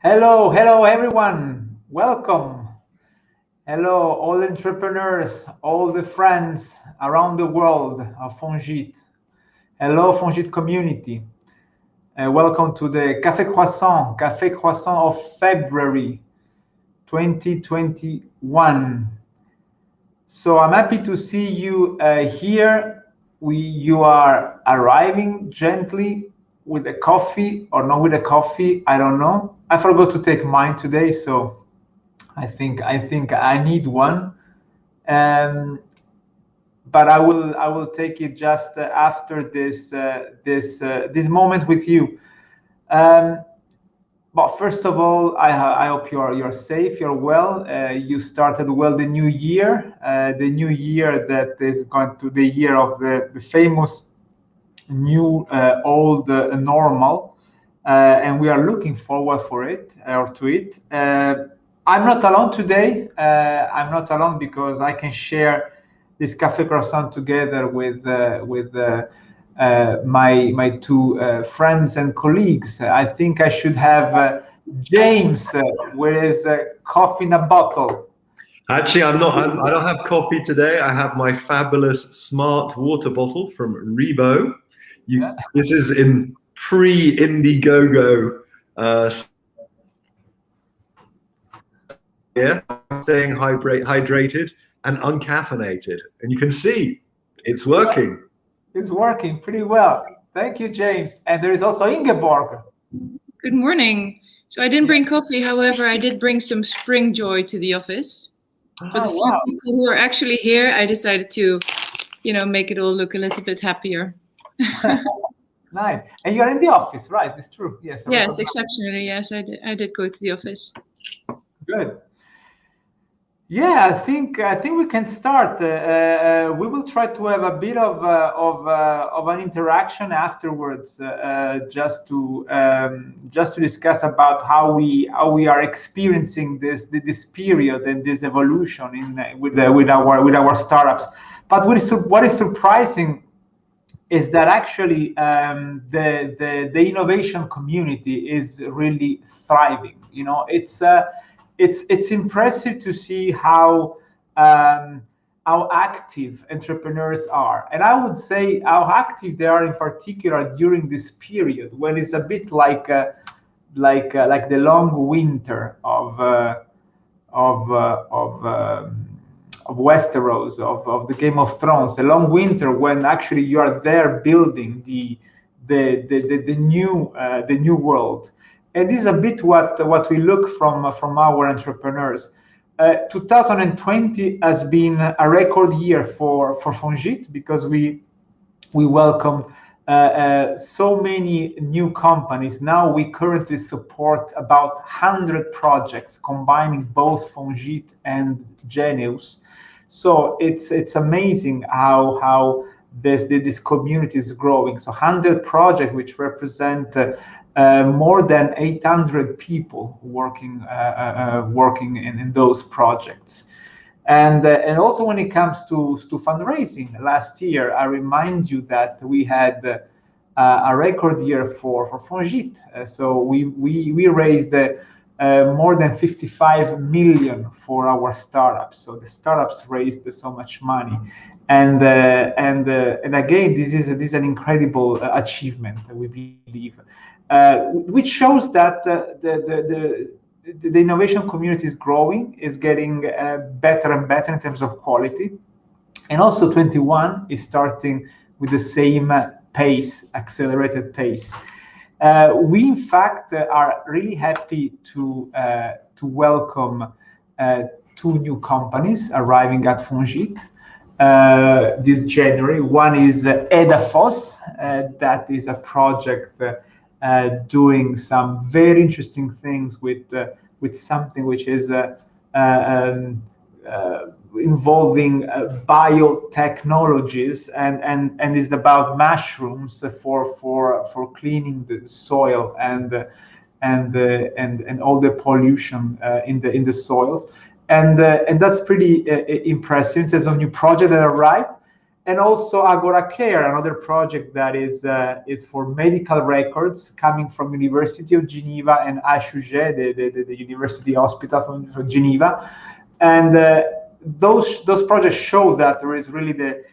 Hello, hello everyone. Welcome. Hello, all entrepreneurs, all the friends around the world of Fongit. Hello, Fongit community. Welcome to the Café&Croissant of February 2021. So I'm happy to see you here. You are arriving gently with a coffee or not with a coffee. I don't know. I forgot to take mine today, so I think I need one, um, but I will take it just after this moment with you. Um, but first of all, I hope you're safe, you're well. You started well the new year that is going to the year of the famous new old normal, and we are looking forward for it or to it. I'm not alone today. I'm not alone because I can share this Café Croissant together with my two friends and colleagues. I think I should have James with his coffee in a bottle. Actually, I'm not. I don't have coffee today. I have my fabulous smart water bottle from Rebo. Yeah. This is in pre-Indiegogo. Yeah, staying hydrated and uncaffeinated, and you can see it's working. It's working pretty well. Thank you, James. And there is also Ingeborg. Good morning. So I didn't bring coffee, however, I did bring some spring joy to the office. For the few people who are actually here, I decided to, make it all look a little bit happier. Nice. And you're in the office, right? It's true. Yes. Yes, exceptionally. Yes, I did go to the office. Good. Yeah, I think we can start. We will try to have a bit of an interaction afterwards, just to discuss about how we are experiencing this period and this evolution with our startups. But what is surprising is that actually the innovation community is really thriving. It's impressive to see how active entrepreneurs are, and I would say how active they are in particular during this period when it's a bit like the long winter of Westeros, of the Game of Thrones, the long winter when actually you are there building the new world. And this is a bit what we look from our entrepreneurs. 2020 has been a record year for Fongit because we welcomed so many new companies. Now we currently support about 100 projects combining both Fongit and Geneus. So it's amazing how this community is growing. So 100 projects which represent more than 800 people working in those projects. And also when it comes to fundraising, last year, I remind you that we had a record year for Fongit. So we raised more than 55 million for our startups. So the startups raised so much money. And again, this is an incredible achievement, we believe, which shows that the innovation community is growing, is getting better and better in terms of quality. And also 21 is starting with the same pace, accelerated pace. We, in fact, are really happy to welcome two new companies arriving at Fongit this January. One is Edafos, that is a project doing some very interesting things with something which is involving biotechnologies and is about mushrooms for cleaning the soil and all the pollution in the soils. And that's pretty impressive. There's a new project that arrived. And also Agora Care, another project that is for medical records coming from University of Geneva and HUG, the University Hospital from Geneva. And those projects show that there is really the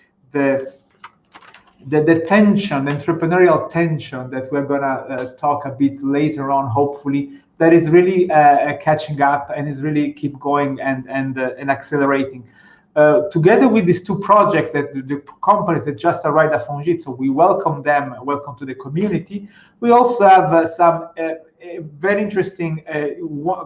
tension, the entrepreneurial tension that we're gonna talk a bit later on, hopefully, that is really catching up and is really keep going and accelerating. Together with these two projects, that the companies that just arrived at Fongit, so we welcome them, welcome to the community. We also have some very interesting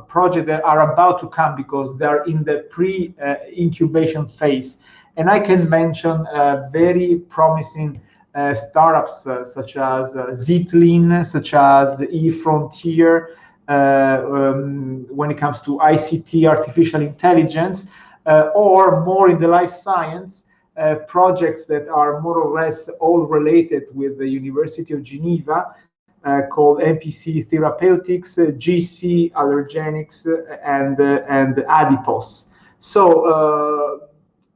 projects that are about to come because they are in the pre-incubation phase. And I can mention very promising startups such as Zitlin, such as eFrontier, when it comes to ICT, artificial intelligence, or more in the life science projects that are more or less all related with the University of Geneva, called MPC Therapeutics, GC Allergenics, and Adipos. So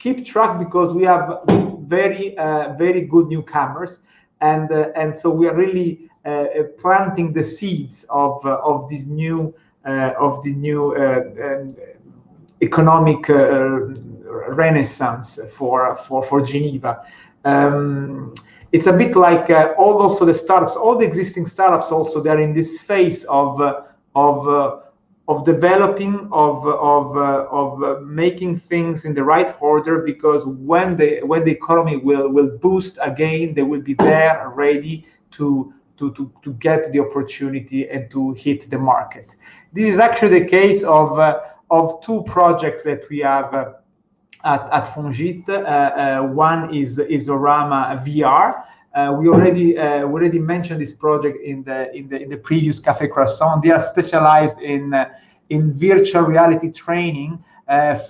keep track, because we have very good newcomers, and so we are really planting the seeds of this new economic renaissance for Geneva. It's a bit like also the startups, all the existing startups. Also, they're in this phase of developing, of making things in the right order, because when the economy will boost again, they will be there ready to get the opportunity and to hit the market. This is actually the case of two projects that we have at Fongit. One is Orama VR. We already mentioned this project in the previous Café&Croissant. They are specialized in virtual reality training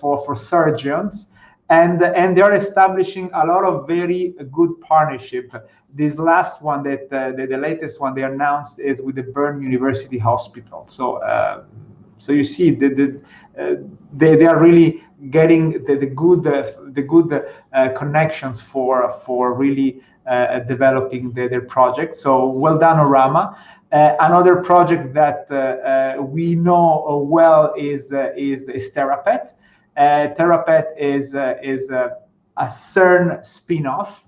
for surgeons, and they are establishing a lot of very good partnership. This last one, the latest one they announced, is with the Bern University Hospital. So you see, they are really getting the good connections for really developing their project. So well done, Orama. Another project that we know well is Therapet. Therapet is a CERN spin-off,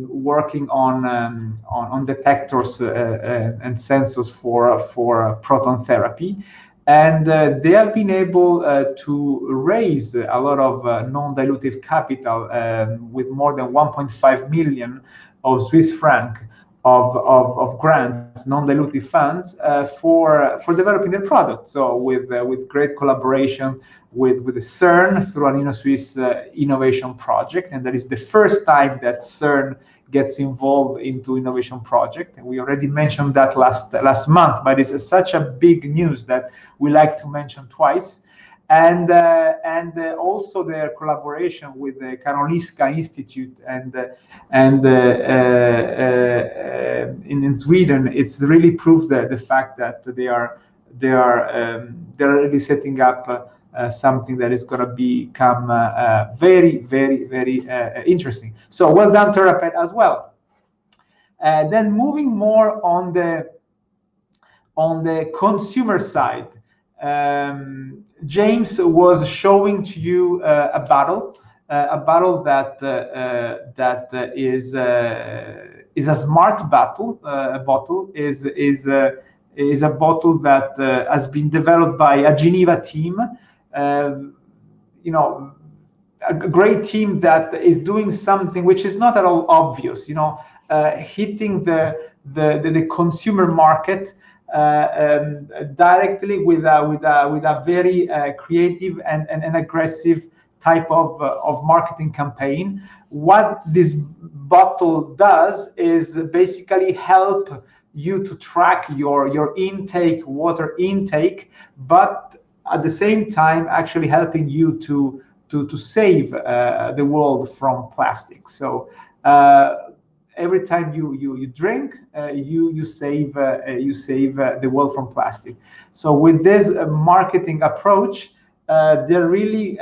working on detectors and sensors for proton therapy. And they have been able to raise a lot of non-dilutive capital with more than 1.5 million of Swiss franc of grants, non-dilutive funds for developing their product. So with great collaboration with the CERN through an InnoSwiss innovation project, and that is the first time that CERN gets involved into innovation project. And we already mentioned that last month, but it's such a big news that we like to mention twice. And also their collaboration with the Karolinska Institute and in Sweden, it's really proved the fact that they're really setting up something that is going to become very interesting. So well done, Therapet, as well. Then moving more on the consumer side, James was showing to you a bottle that is a smart bottle. A bottle is a bottle that has been developed by a Geneva team. A great team that is doing something which is not at all obvious. Hitting the consumer market directly with a very creative and aggressive type of marketing campaign. What this bottle does is basically help you to track your intake, water intake, but at the same time actually helping you to save the world from plastic. So every time you drink, you save the world from plastic. So with this marketing approach, they're really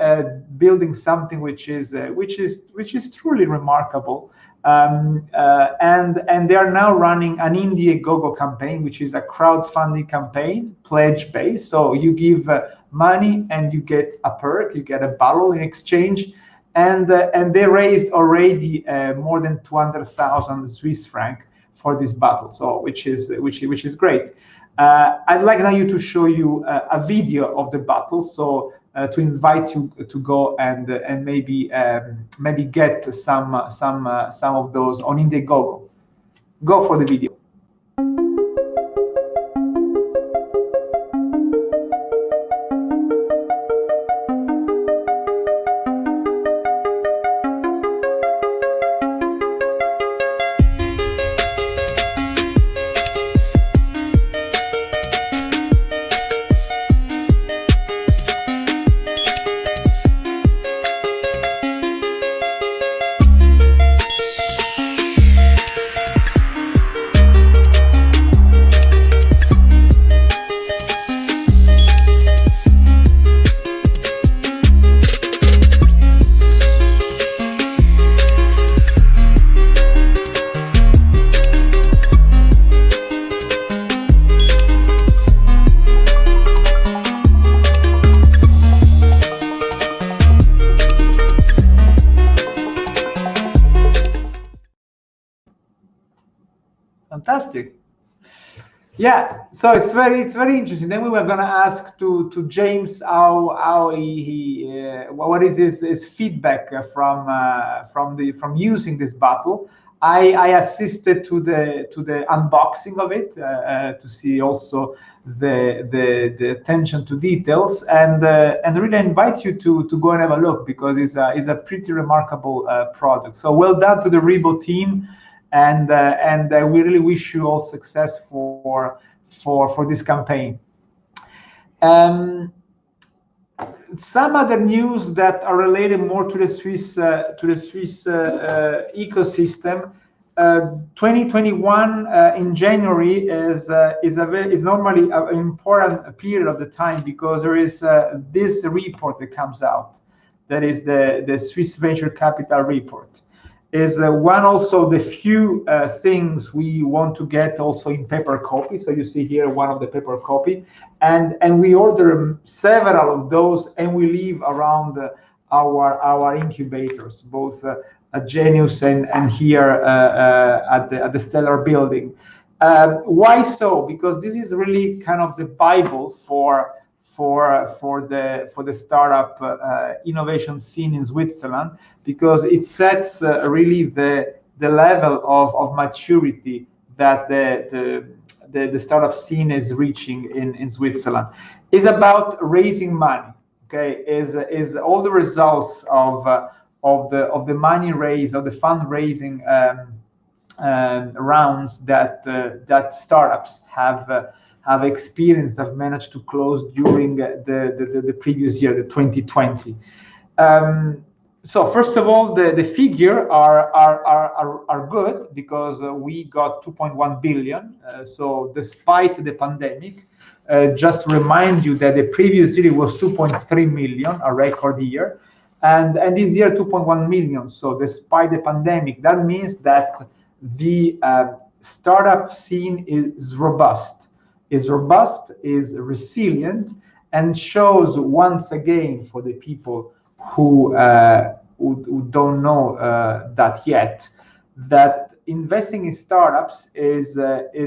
building something which is truly remarkable. And they are now running an Indiegogo campaign, which is a crowdfunding campaign, pledge based. So you give money and you get a perk, you get a bottle in exchange. And they raised already more than 200,000 Swiss franc for this bottle, so which is great. I'd like now you to show you a video of the bottle, so to invite you to go and maybe get some of those on Indiegogo. Go for the video. Fantastic. Yeah, so it's very interesting. Then we were going to ask to James how what is his feedback from using this bottle. I assisted to the unboxing of it to see also the attention to details, and really invite you to go and have a look, because it's a pretty remarkable product. So well done to the Rebo team. And we really wish you all success for this campaign. Some other news that are related more to the Swiss ecosystem. 2021 in January is normally an important period of the time, because there is this report that comes out, that is the Swiss Venture Capital report. Is one also the few things we want to get also in paper copy. So you see here one of the paper copy, and we order several of those, and we leave around our incubators, both at Geneus and here at the Stellar building. Why so? Because this is really kind of the Bible for the startup innovation scene in Switzerland, because it sets really the level of maturity that the startup scene is reaching in Switzerland. Is about raising money. Okay, is all the results of the money raised, of the fundraising rounds that startups have experienced, have managed to close during the previous year, the 2020. So first of all, the figure are good, because we got 2.1 billion. So despite the pandemic, just to remind you that the previous year was 2.3 million, a record year, and this year 2.1 million. So despite the pandemic, that means that the startup scene is robust. Is resilient, and shows once again, for the people who don't know that yet, that investing in startups is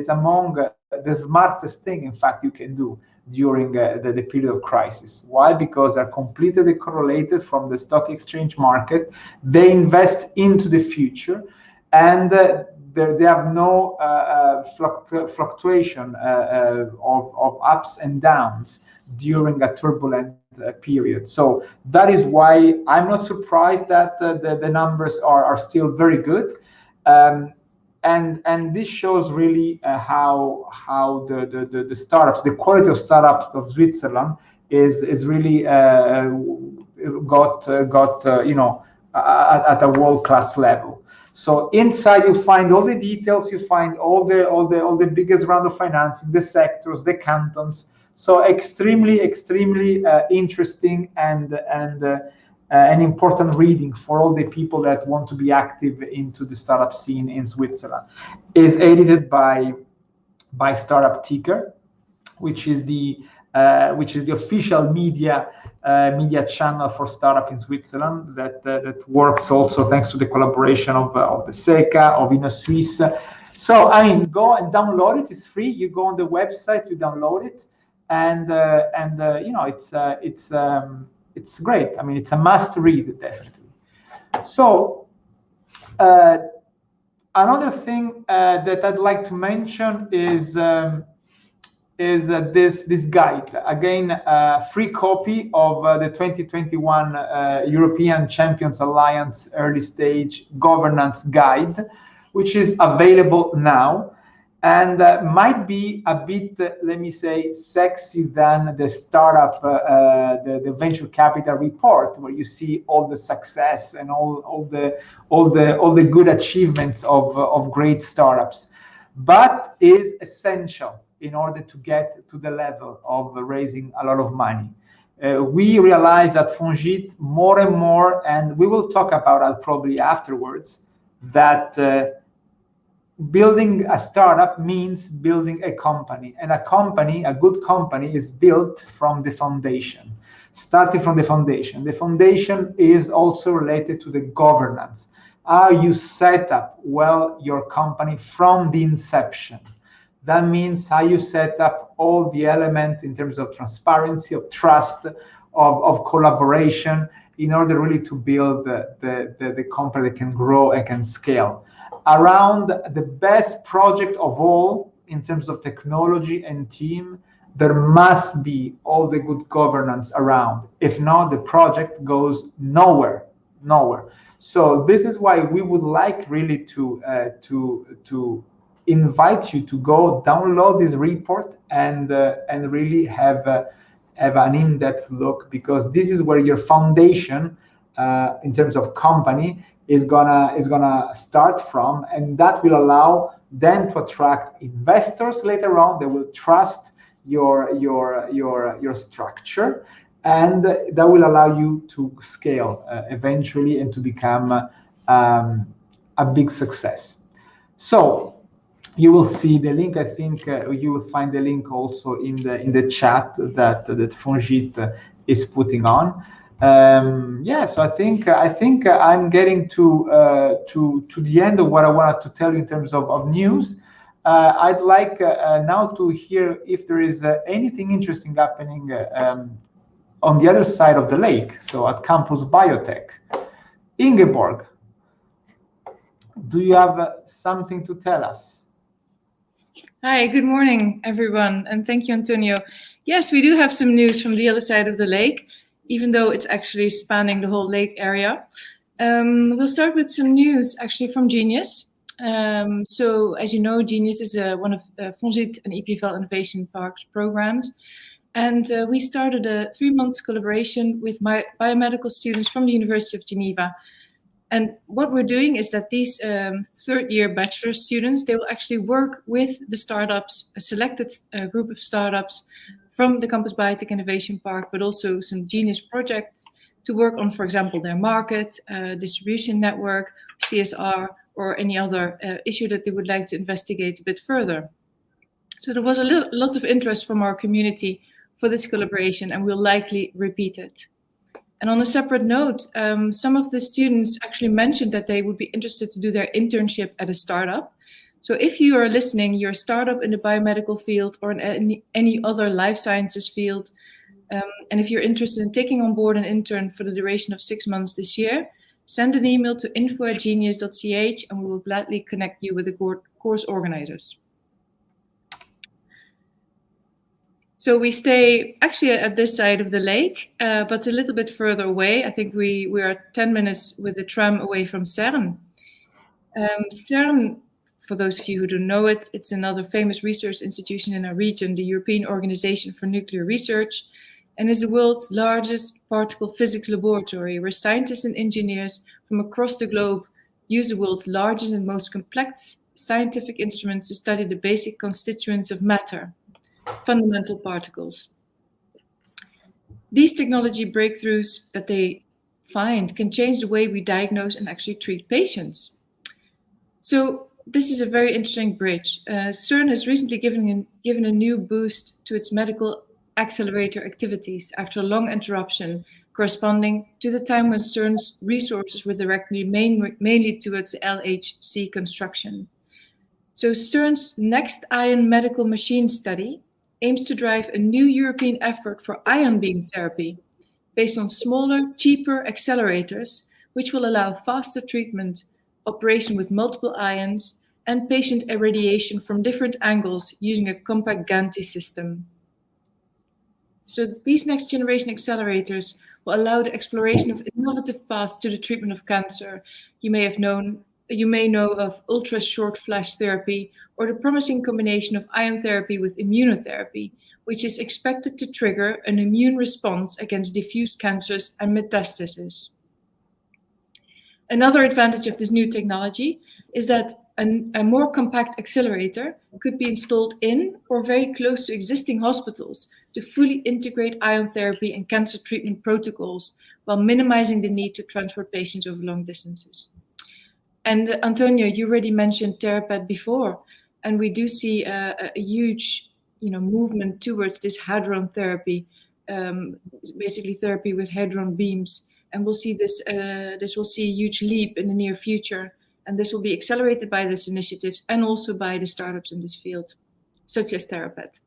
among the smartest thing, in fact, you can do during the period of crisis. Why? Because they're completely correlated from the stock exchange market. They invest into the future, and they have no fluctuation of ups and downs during a turbulent period. So that is why I'm not surprised that the numbers are still very good, and this shows really how the startups, the quality of startups of Switzerland is really got you know, at a world-class level. So inside you find all the details, you find all the biggest round of financing, the sectors, the cantons. So extremely interesting and an important reading for all the people that want to be active into the startup scene in Switzerland. Is edited by Startup Ticker, which is the official media channel for startup in Switzerland that works also thanks to the collaboration of the SECA, of InnoSwiss. So I mean, go and download it. It's free. You go on the website, you download it, and you know, it's great. I mean, it's a must read, definitely. So another thing that I'd like to mention is this guide. Again, free copy of the 2021 European Champions Alliance Early Stage Governance Guide, which is available now, and might be a bit, let me say, sexy than the startup, the venture capital report, where you see all the success and all the good achievements of great startups, but is essential in order to get to the level of raising a lot of money. We realize at Fongit more and more, and we will talk about it probably afterwards, that building a startup means building a company, and a good company is built from the foundation, starting from the foundation. The foundation is also related to the governance. How you set up well your company from the inception. That means how you set up all the elements in terms of transparency, of trust, of collaboration, in order really to build the company that can grow and can scale. Around the best project of all, in terms of technology and team, there must be all the good governance around. If not, the project goes nowhere. So this is why we would like really to invite you to go download this report and really have an in-depth look, because this is where your foundation in terms of company is gonna start from, and that will allow then to attract investors later on. They will trust your structure, and that will allow you to scale eventually and to become a big success. So you will see the link. I think you will find the link also in the chat that Fongit is putting on. So I think I'm getting to the end of what I wanted to tell you in terms of news. I'd like now to hear if there is anything interesting happening on the other side of the lake, so at Campus Biotech. Ingeborg, do you have something to tell us? Hi, good morning, everyone, and thank you, Antonio. Yes, we do have some news from the other side of the lake, even though it's actually spanning the whole lake area. We'll start with some news actually from Geneus. So as you know, Geneus is one of Fongit and EPFL Innovation Park's programs. And we started a 3-month collaboration with my biomedical students from the University of Geneva. And what we're doing is that these third-year bachelor students, they will actually work with the startups, a selected group of startups from the Campus Biotech Innovation Park, but also some Geneus projects to work on, for example, their market, distribution network, CSR, or any other issue that they would like to investigate a bit further. So there was a lot of interest from our community for this collaboration, and we'll likely repeat it. And on a separate note, some of the students actually mentioned that they would be interested to do their internship at a startup. So if you are listening, you're a startup in the biomedical field or in any other life sciences field, and if you're interested in taking on board an intern for the duration of 6 months this year, send an email to info@geneus.ch and we will gladly connect you with the course organizers. So we stay actually at this side of the lake, but a little bit further away. I think we are 10 minutes with the tram away from CERN. CERN, for those of you who don't know it, it's another famous research institution in our region, the European Organization for Nuclear Research, and is the world's largest particle physics laboratory, where scientists and engineers from across the globe use the world's largest and most complex scientific instruments to study the basic constituents of matter, fundamental particles. These technology breakthroughs that they find can change the way we diagnose and actually treat patients. So this is a very interesting bridge. CERN has recently given a new boost to its medical accelerator activities after a long interruption corresponding to the time when CERN's resources were directed mainly towards the LHC construction. So CERN's next ion medical machine study aims to drive a new European effort for ion beam therapy based on smaller, cheaper accelerators, which will allow faster treatment, operation with multiple ions, and patient irradiation from different angles using a compact Ganti system. So these next generation accelerators will allow the exploration of innovative paths to the treatment of cancer. You may know of ultra short flash therapy or the promising combination of ion therapy with immunotherapy, which is expected to trigger an immune response against diffuse cancers and metastases. Another advantage of this new technology is that a more compact accelerator could be installed in or very close to existing hospitals to fully integrate ion therapy and cancer treatment protocols while minimizing the need to transport patients over long distances. And Antonio, you already mentioned Therapet before, and we do see a huge movement towards this hadron therapy, basically therapy with hadron beams. And we'll see this will see a huge leap in the near future. And this will be accelerated by these initiatives and also by the startups in this field, such as Therapet.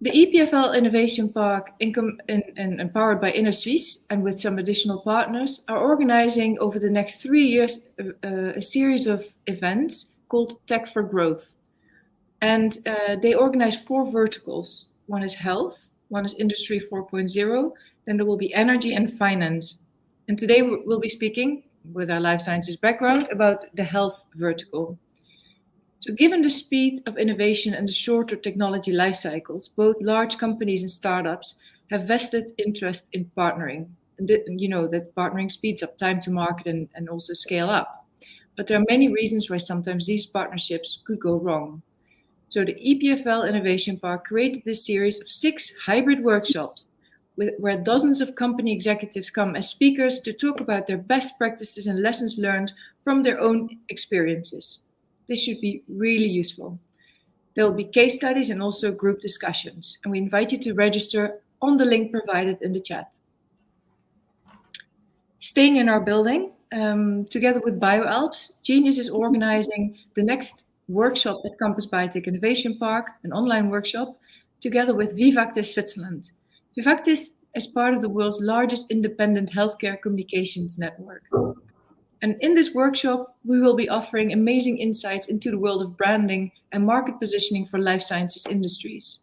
The EPFL Innovation Park, empowered by InnoSuisse and with some additional partners, are organizing over the next 3 years a series of events called Tech for Growth. And they organize 4 verticals. One is health, one is Industry 4.0, then there will be energy and finance. And today we'll be speaking, with our life sciences background, about the health vertical. So given the speed of innovation and the shorter technology life cycles, both large companies and startups have vested interest in partnering. And that partnering speeds up time to market and also scale up. But there are many reasons why sometimes these partnerships could go wrong. So the EPFL Innovation Park created this series of 6 hybrid workshops where dozens of company executives come as speakers to talk about their best practices and lessons learned from their own experiences. This should be really useful. There will be case studies and also group discussions, and we invite you to register on the link provided in the chat. Staying in our building, together with BioAlps, Geneus is organizing the next workshop at Campus Biotech Innovation Park, an online workshop, together with Vivactis Switzerland. Vivactis is part of the world's largest independent healthcare communications network. And in this workshop, we will be offering amazing insights into the world of branding and market positioning for life sciences industries.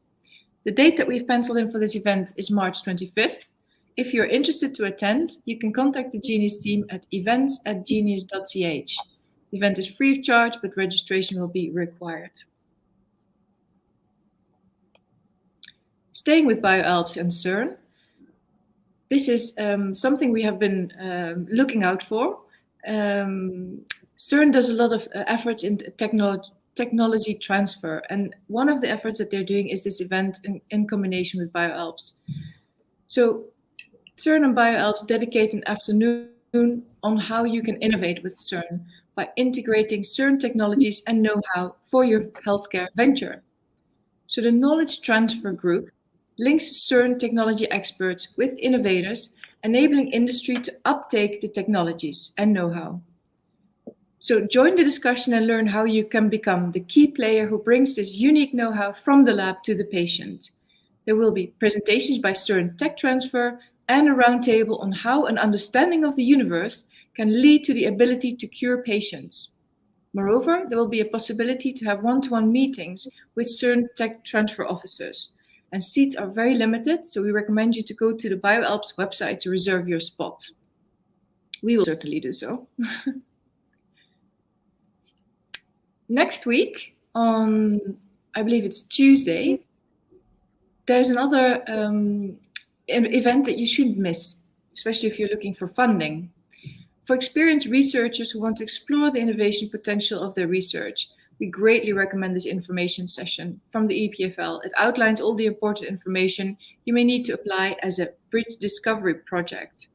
The date that we've penciled in for this event is March 25th. If you're interested to attend, you can contact the Geneus team at events@geneus.ch. The event is free of charge, but registration will be required. Staying with BioAlps and CERN, this is something we have been looking out for. CERN does a lot of efforts in technology transfer, and one of the efforts that they're doing is this event in combination with BioAlps. So CERN and BioAlps dedicate an afternoon on how you can innovate with CERN by integrating CERN technologies and know-how for your healthcare venture. So the knowledge transfer group links CERN technology experts with innovators, enabling industry to uptake the technologies and know-how. So join the discussion and learn how you can become the key player who brings this unique know-how from the lab to the patient. There will be presentations by CERN Tech Transfer and a roundtable on how an understanding of the universe can lead to the ability to cure patients. Moreover, there will be a possibility to have one-to-one meetings with CERN Tech Transfer officers. And seats are very limited, so we recommend you to go to the BioAlps website to reserve your spot. We will certainly do so. Next week, on, I believe it's Tuesday, there's another event that you shouldn't miss, especially if you're looking for funding. For experienced researchers who want to explore the innovation potential of their research, We greatly recommend this information session from the EPFL. It outlines all the important information you may need to apply as a bridge discovery project.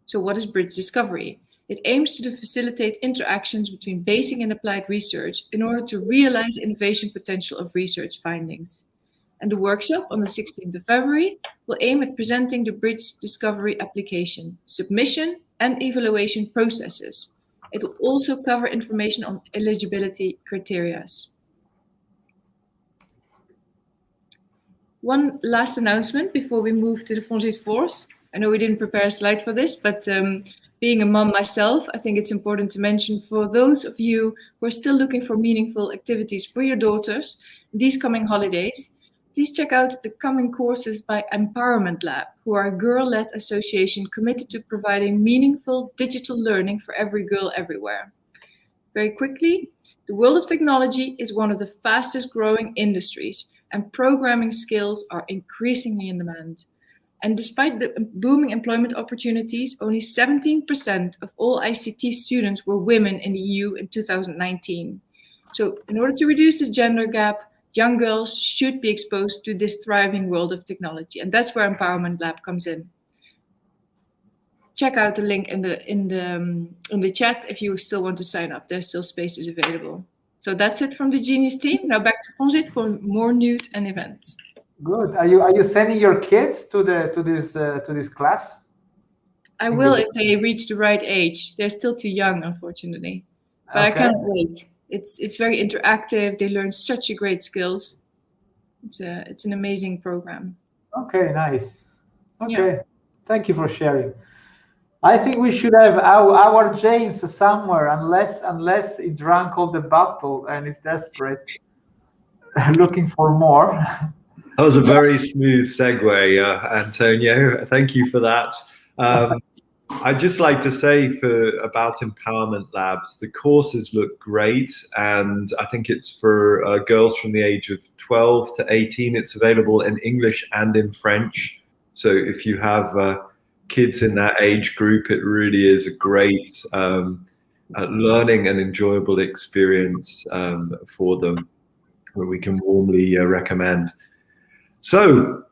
So what is bridge discovery? It aims to facilitate interactions between basic and applied research in order to realize innovation potential of research findings. And the workshop on the 16th of February will aim at presenting the bridge discovery application, submission, and evaluation processes. It will also cover information on eligibility criteria. One last announcement before we move to the Fongit Force. I know we didn't prepare a slide for this, but being a mom myself, I think it's important to mention for those of you who are still looking for meaningful activities for your daughters these coming holidays, please check out the coming courses by Empowerment Lab, who are a girl-led association committed to providing meaningful digital learning for every girl everywhere. Very quickly, the world of technology is one of the fastest growing industries, and programming skills are increasingly in demand. And despite the booming employment opportunities, only 17% of all ICT students were women in the EU in 2019. So in order to reduce this gender gap, young girls should be exposed to this thriving world of technology, and that's where Empowerment Lab comes in. Check out the link in the chat if you still want to sign up. There's still spaces available. So that's it from the Geneus team. Now back to Fongit for more news and events. Good. Are you sending your kids to this class? I will if they reach the right age. They're still too young, unfortunately, but okay. I can't wait. It's very interactive. They learn such a great skills. It's an amazing program. Okay, nice. Okay, yeah. Thank you for sharing. I think we should have our James somewhere, unless he drank all the bottle and is desperate, looking for more. That was a very smooth segue, Antonio. Thank you for that. I'd just like to say about Empowerment Labs, the courses look great, and I think it's for girls from the age of 12 to 18. It's available in English and in French. So if you have kids in that age group, it really is a great learning and enjoyable experience for them, where we can warmly recommend. So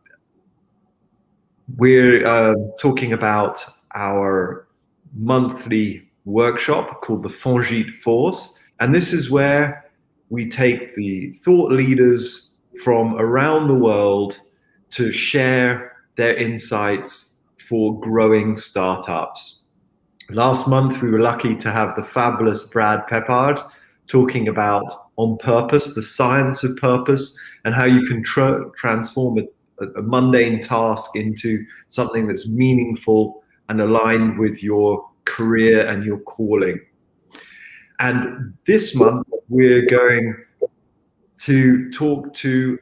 we're talking about our monthly workshop called the Fongit Force, and this is where we take the thought leaders from around the world to share their insights for growing startups. Last month we were lucky to have the fabulous Brad Peppard talking about On Purpose, the science of purpose, and how you can transform a mundane task into something that's meaningful and aligned with your career and your calling. And this month, we're going to talk to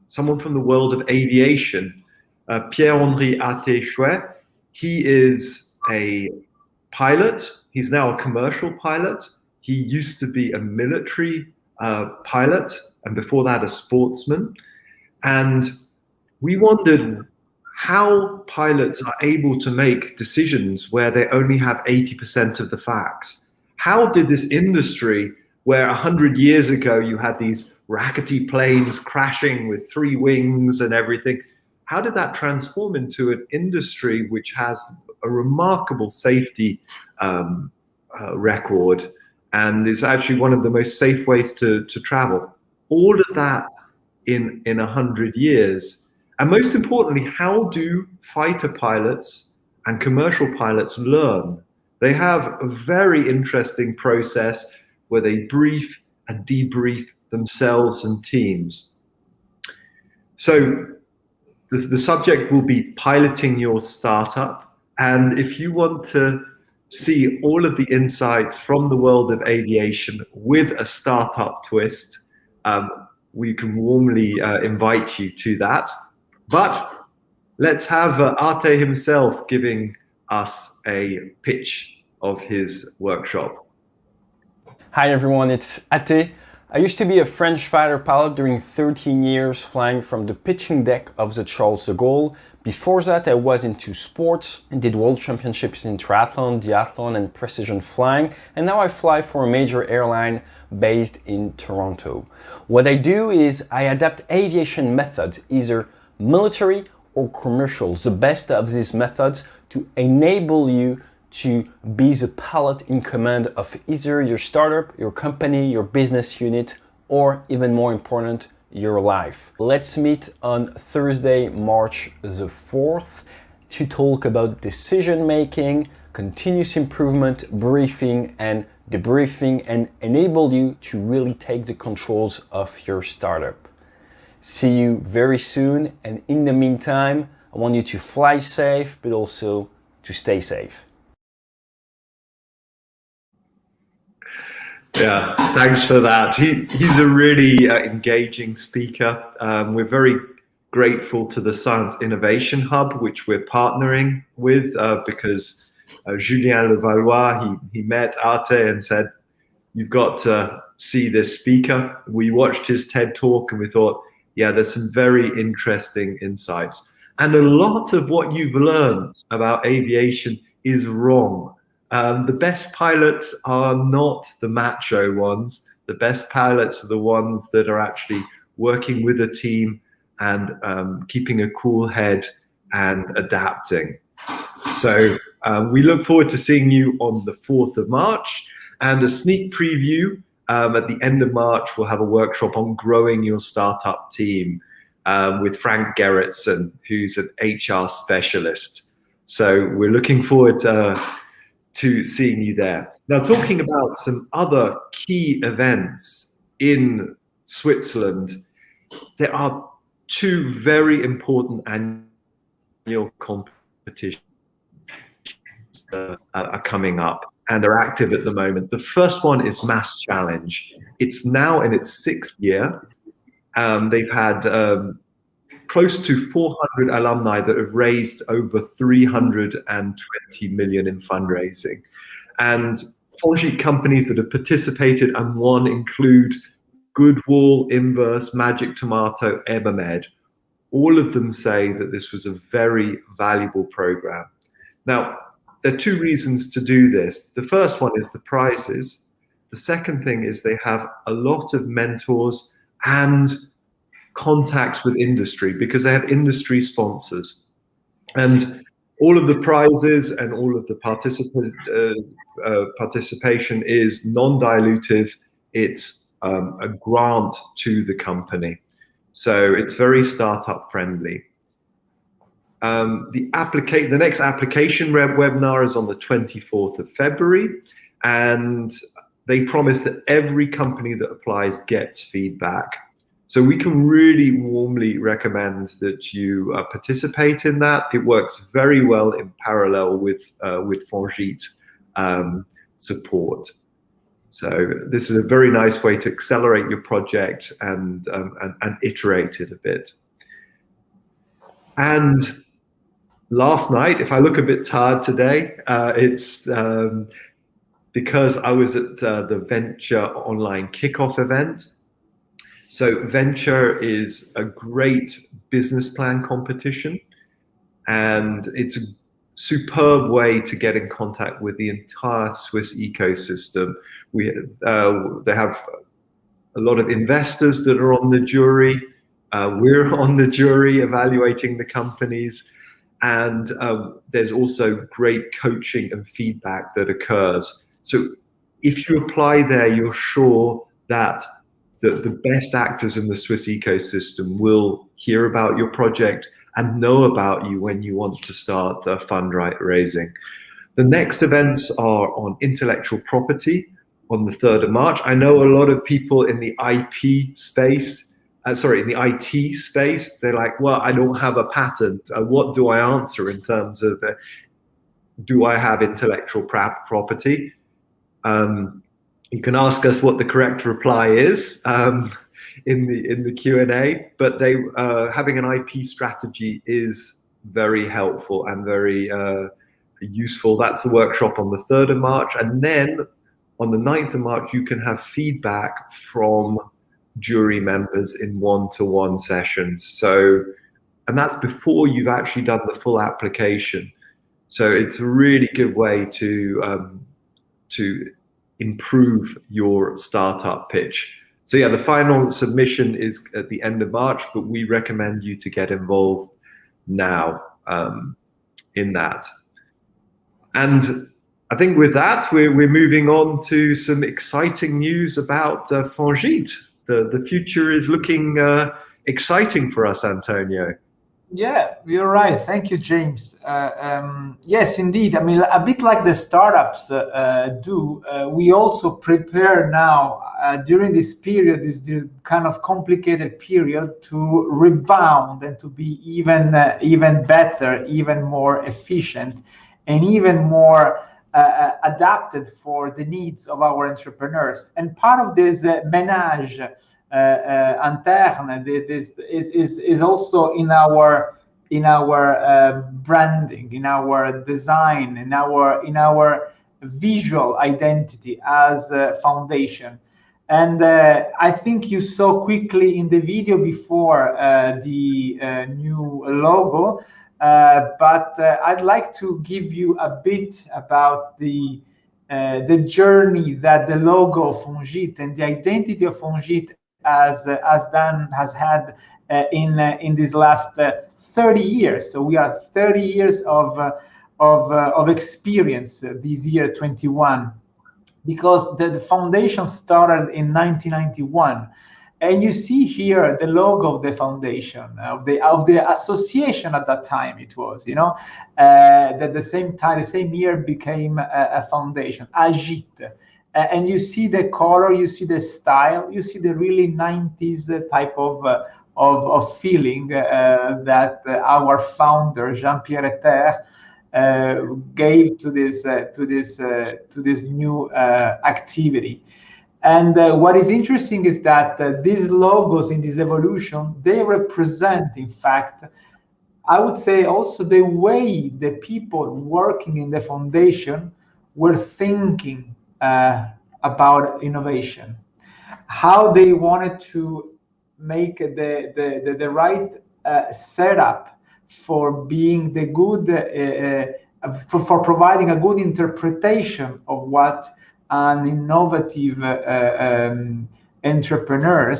someone from the world of aviation, Pierre-Henri Até-Chouet. He is a pilot. He's now a commercial pilot. He used to be a military pilot, and before that, a sportsman. And we wondered how pilots are able to make decisions where they only have 80% of the facts. How did this industry, where 100 years ago you had these rackety planes crashing with 3 wings and everything, how did that transform into an industry which has a remarkable safety record and is actually one of the most safe ways to travel? All of that in 100 years. And most importantly, how do fighter pilots and commercial pilots learn? They have a very interesting process where they brief and debrief themselves and teams. So the subject will be piloting your startup. And if you want to see all of the insights from the world of aviation with a startup twist, we can warmly invite you to that. But let's have Ate himself giving us a pitch of his workshop. Hi everyone, it's Ate. I used to be a French fighter pilot during 13 years, flying from the pitching deck of the Charles de Gaulle. Before that, I was into sports and did world championships in triathlon, diathlon, and precision flying. And now I fly for a major airline based in Toronto. What I do is I adapt aviation methods, either military or commercial, the best of these methods to enable you to be the pilot in command of either your startup, your company, your business unit, or even more important, your life. Let's meet on Thursday, March the 4th to talk about decision making, continuous improvement, briefing and debriefing, and enable you to really take the controls of your startup. See you very soon, and in the meantime, I want you to fly safe, but also to stay safe. Yeah, thanks for that. He's a really engaging speaker. We're very grateful to the Science Innovation Hub, which we're partnering with, because Julien Levallois, he met Arte and said, "You've got to see this speaker." We watched his TED Talk and we thought, yeah, there's some very interesting insights. And a lot of what you've learned about aviation is wrong. The best pilots are not the macho ones. The best pilots are the ones that are actually working with a team and keeping a cool head and adapting. So we look forward to seeing you on the 4th of March, and a sneak preview. At the end of March, we'll have a workshop on growing your startup team with Frank Gerritsen, who's an HR specialist. So we're looking forward to seeing you there. Now, talking about some other key events in Switzerland, there are two very important annual competitions that are coming up and are active at the moment. The first one is Mass Challenge. It's now in its 6th year. They've had close to 400 alumni that have raised over 320 million in fundraising. And Fongiet companies that have participated and won include Goodwall, Inverse, Magic Tomato, Ebermed. All of them say that this was a very valuable program. Now, there are two reasons to do this. The first one is the prizes. The second thing is they have a lot of mentors and contacts with industry, because they have industry sponsors. And all of the prizes and all of the participation is non-dilutive. It's a grant to the company. So it's very startup friendly. The next application webinar is on the 24th of February, and they promise that every company that applies gets feedback. So we can really warmly recommend that you participate in that. It works very well in parallel with Fongiet support. So this is a very nice way to accelerate your project and iterate it a bit. And last night, if I look a bit tired today, it's because I was at the Venture Online Kickoff event. So Venture is a great business plan competition, and it's a superb way to get in contact with the entire Swiss ecosystem. They have a lot of investors that are on the jury. We're on the jury evaluating the companies. And there's also great coaching and feedback that occurs. So if you apply there, you're sure that the best actors in the Swiss ecosystem will hear about your project and know about you when you want to start fundraising. The next events are on intellectual property on the 3rd of March. I know a lot of people in the IP space, in the IT space, they're like, well, I don't have a patent. What do I answer in terms of, do I have intellectual property? You can ask us what the correct reply is in the Q&A, but having an IP strategy is very helpful and very useful. That's the workshop on the 3rd of March. And then on the 9th of March, you can have feedback from jury members in one-to-one sessions. So, and that's before you've actually done the full application. So it's a really good way to improve your startup pitch. So yeah, the final submission is at the end of March, but we recommend you to get involved now in that. And I think with that, we're moving on to some exciting news about Fongit. The future is looking exciting for us, Antonio. Yeah, you're right. Thank you, James. Yes, indeed. I mean, a bit like the startups do, we also prepare now during this period, this kind of complicated period, to rebound and to be even better, even more efficient, and even more adapted for the needs of our entrepreneurs. And part of this ménage interne, this is also in our branding, in our design, in our visual identity as a foundation. And I think you saw quickly in the video before the new logo, but I'd like to give you a bit about the journey that the logo of Fongit and the identity of Fongit has had in these last 30 years. So we are 30 years of experience this year, 21, because the foundation started in 1991. And you see here the logo of the foundation, of the association at that time. It was, that the same year became a foundation, Agit. And you see the color, you see the style, you see the really 90s type of feeling that our founder Jean-Pierre Etter gave to this new activity. And what is interesting is that these logos in this evolution, they represent, in fact, I would say also the way the people working in the foundation were thinking about innovation, how they wanted to make the right setup for being the good, for providing a good interpretation of what an innovative entrepreneur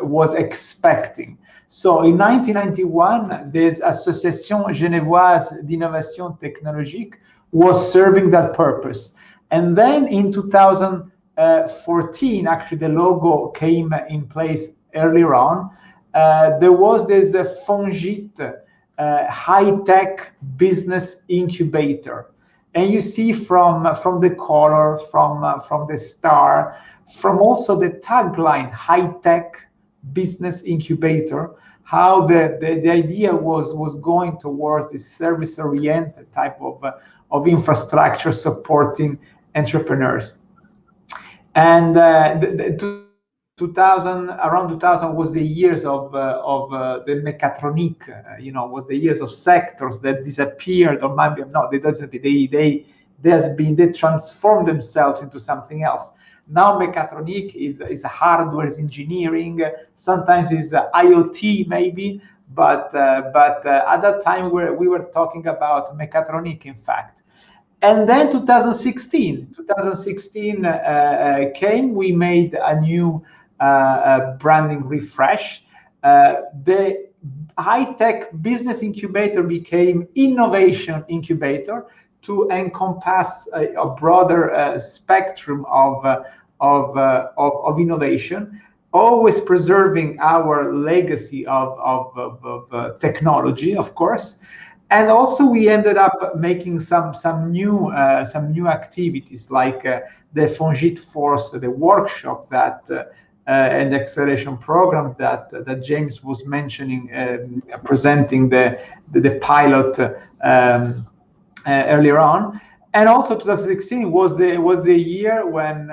was expecting. So in 1991, this Association Genevoise d'Innovation Technologique was serving that purpose. And then in 2014, actually the logo came in place earlier on. There was this Fongit high-tech business incubator. And you see from the color, from the star, from also the tagline, high-tech business incubator, how the idea was going towards this service-oriented type of infrastructure supporting entrepreneurs. And around 2000 was the years of the mechatronique, was the years of sectors that disappeared, or maybe not, they transformed themselves into something else. Now mechatronique is hardware, is engineering, sometimes is IoT maybe, but at that time we were talking about mechatronique, in fact. And then 2016 came, we made a new branding refresh. The high-tech business incubator became innovation incubator to encompass a broader spectrum of innovation, always preserving our legacy of technology, of course. And also we ended up making some new activities like the Fongit Force, the workshop that and the acceleration program that James was mentioning, presenting the pilot earlier on. And also 2016 was the year when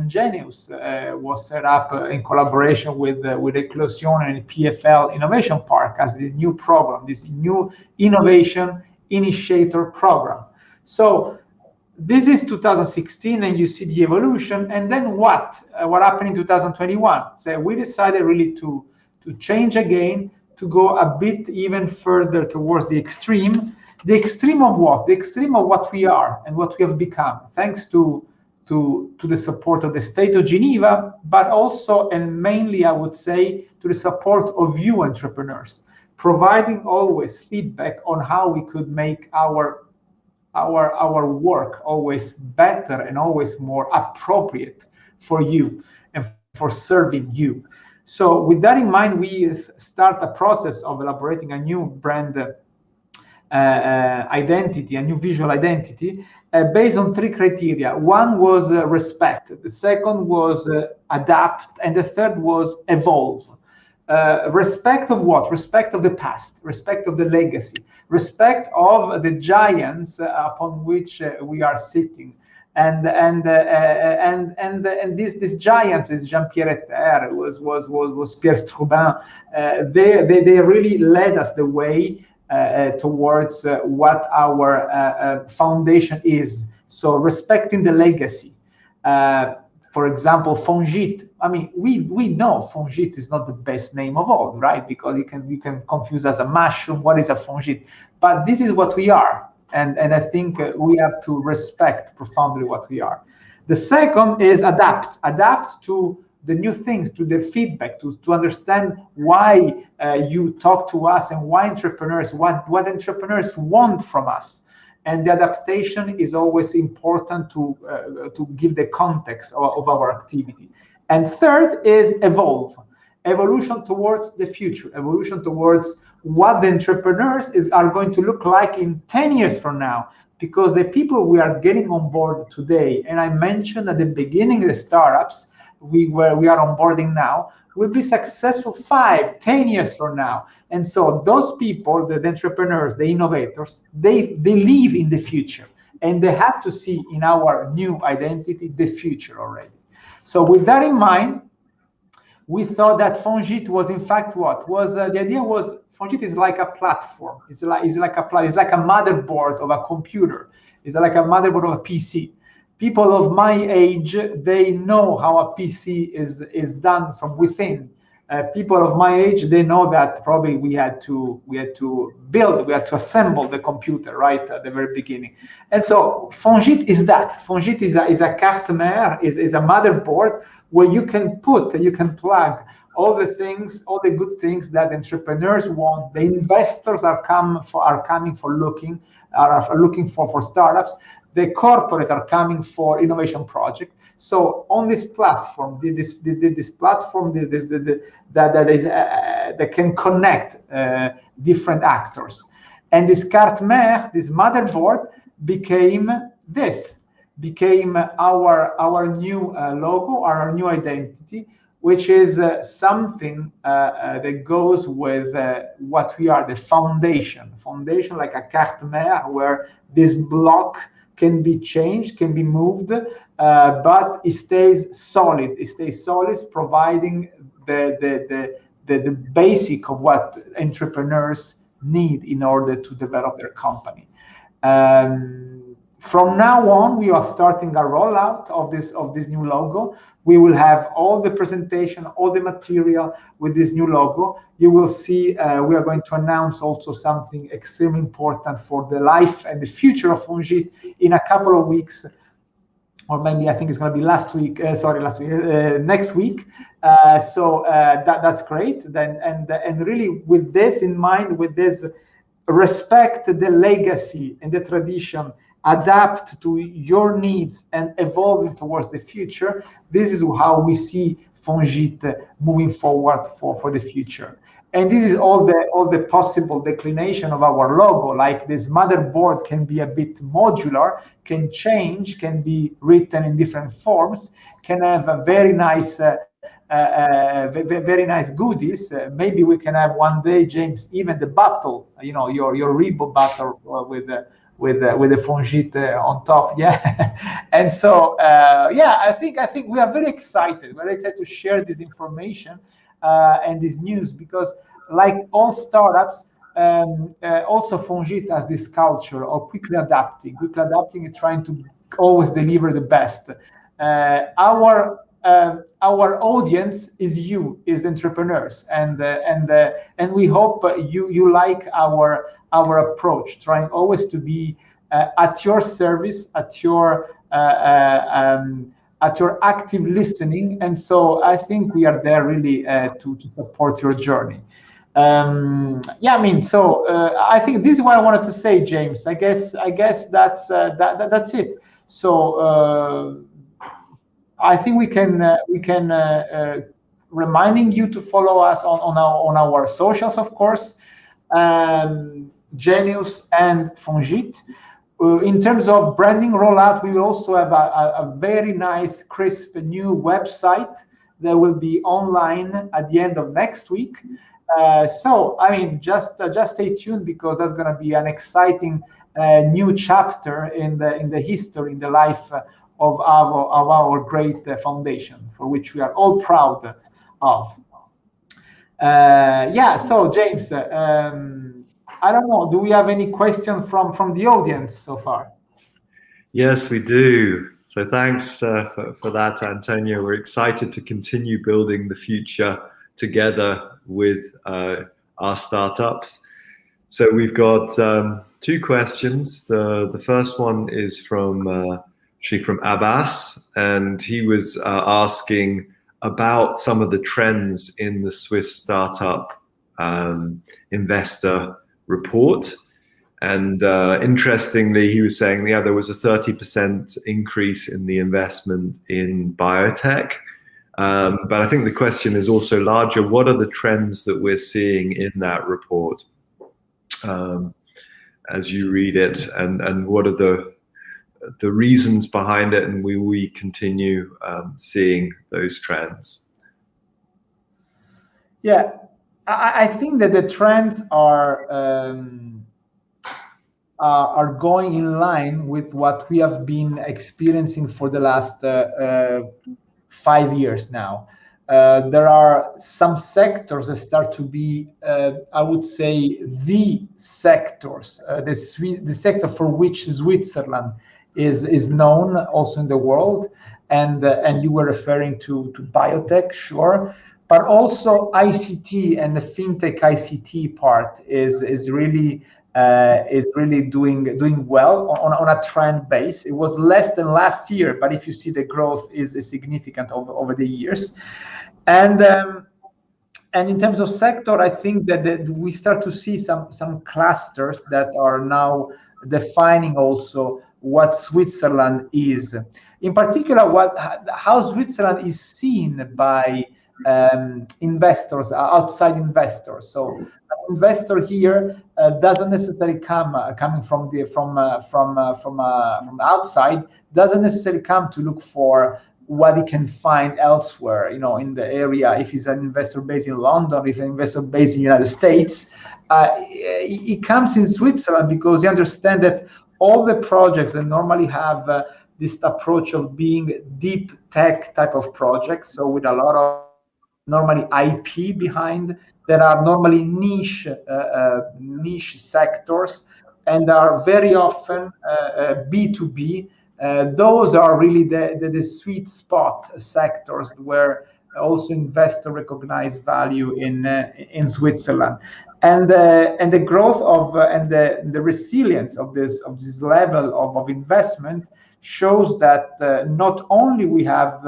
Geneus was set up in collaboration with Eclosion and PFL Innovation Park as this new program, this new innovation initiator program. So this is 2016, and you see the evolution. And then what happened in 2021? So we decided really to change again, to go a bit even further towards the extreme. The extreme of what? The extreme of what we are and what we have become, thanks to the support of the state of Geneva, but also and mainly, I would say, to the support of you entrepreneurs, providing always feedback on how we could make our work always better and always more appropriate for you and for serving you. So with that in mind, we start a process of elaborating a new brand identity, a new visual identity, based on 3 criteria. One was respect, the second was adapt, and the third was evolve. Respect of what? Respect of the past, respect of the legacy, respect of the giants upon which we are sitting. And these giants, is Jean-Pierre Etter, was Pierre Strubin. They really led us the way towards what our foundation is. So respecting the legacy. For example, Fongit. I mean, we know Fongit is not the best name of all, right? Because you can confuse as a mushroom. What is a Fongit? But this is what we are, and I think we have to respect profoundly what we are. The second is adapt. Adapt to the new things, to the feedback, to understand why you talk to us and why entrepreneurs, what entrepreneurs want from us. And the adaptation is always important to give the context of our activity. And third is evolve. Evolution towards the future, evolution towards what the entrepreneurs are going to look like in 10 years from now. Because the people we are getting on board today, and I mentioned at the beginning the startups we are onboarding now, will be successful 5-10 years from now. And so those people, the entrepreneurs, the innovators, they live in the future, and they have to see in our new identity the future already. So with that in mind, we thought that Fongit was in fact what was the idea was Fongit is like a platform. It's like a motherboard of a computer. It's like a motherboard of a PC. People of my age, they know how a PC is done from within. People of my age, they know that probably we had to assemble the computer right at the very beginning. And so Fongit is that. Fongit is a carte mère, is a motherboard where you can plug all the things, all the good things that entrepreneurs want. The investors are looking for startups. The corporate are coming for innovation project. So on this platform, this platform that can connect different actors, and this carte mère, this motherboard, became our new logo, our new identity, which is something that goes with what we are, the foundation like a carte mère, where this block can be changed, can be moved, but it stays solid. It stays solid, providing the basic of what entrepreneurs need in order to develop their company. From now on, we are starting a rollout of this new logo. We will have all the presentation, all the material with this new logo. You will see we are going to announce also something extremely important for the life and the future of Fongit in a couple of weeks, or maybe I think it's going to be next week. So that's great. And really with this in mind, with this respect the legacy and the tradition, adapt to your needs and evolving towards the future. This is how we see Fongit moving forward for the future. And this is all the possible declination of our logo. Like this motherboard can be a bit modular, can change, can be written in different forms, can have a very nice goodies. Maybe we can have one day, James, even the bottle, your Reebok bottle with the Fongit on top, yeah. And so, I think we are very excited. We're excited to share this information and this news, because like all startups, also Fongit has this culture of quickly adapting and trying always deliver the best. Our audience is you, is entrepreneurs, and we hope you like our approach, trying always to be at your service, at your active listening. And so I think we are there really to support your journey. Yeah, I mean, so I think this is what I wanted to say, James. I guess that's it. So I think we can reminding you to follow us on our socials, of course, Geneus and Fongit. In terms of branding rollout, we will also have a very nice, crisp new website that will be online at the end of next week. So, I mean, just stay tuned, because that's going to be an exciting new chapter in the history, in the life of our great foundation, for which we are all proud of. Yeah. So, James, I don't know. Do we have any questions from the audience so far? Yes, we do. So thanks for that, Antonio. We're excited to continue building the future together with our startups. So we've got two questions. The first one is from Abbas, and he was asking about some of the trends in the Swiss startup investor report. And interestingly, he was saying, yeah, there was a 30% increase in the investment in biotech. But I think the question is also larger. What are the trends that we're seeing in that report as you read it, and what are the reasons behind it, and will we continue seeing those trends? Yeah, I think that the trends are going in line with what we have been experiencing for the last 5 years now. There are some sectors that start to be, I would say, the sectors, the sector for which Switzerland is known also in the world, and you were referring to biotech, sure, but also ICT, and the fintech ICT part is really doing well on a trend base. It was less than last year, but if you see, the growth is significant over the years. And in terms of sector, I think that we start to see some clusters that are now defining also what Switzerland is. In particular, how Switzerland is seen by investors, outside investors. So an investor here doesn't necessarily coming from outside, doesn't necessarily come to look for what he can find elsewhere, in the area. If he's an investor based in London, if an investor based in the United States, he comes in Switzerland because he understands that all the projects that normally have this approach of being deep tech type of projects, so with a lot of normally IP behind, that are normally niche sectors, and are very often B2B. Those are really the sweet spot sectors where also investors recognize value in Switzerland, and the growth of and the resilience of this level of investment shows that not only we have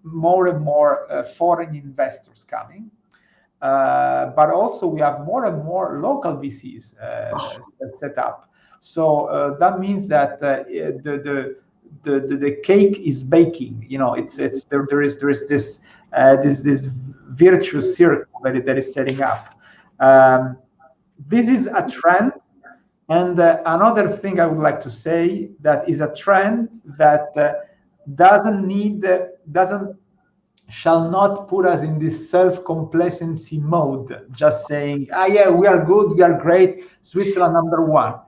more and more foreign investors coming, but also we have more and more local VCs set up. So that means that the cake is baking. There is this virtuous circle that is setting up. This is a trend, and another thing I would like to say that is a trend that shall not put us in this self-complacency mode, just saying, yeah, we are good, we are great, Switzerland #1.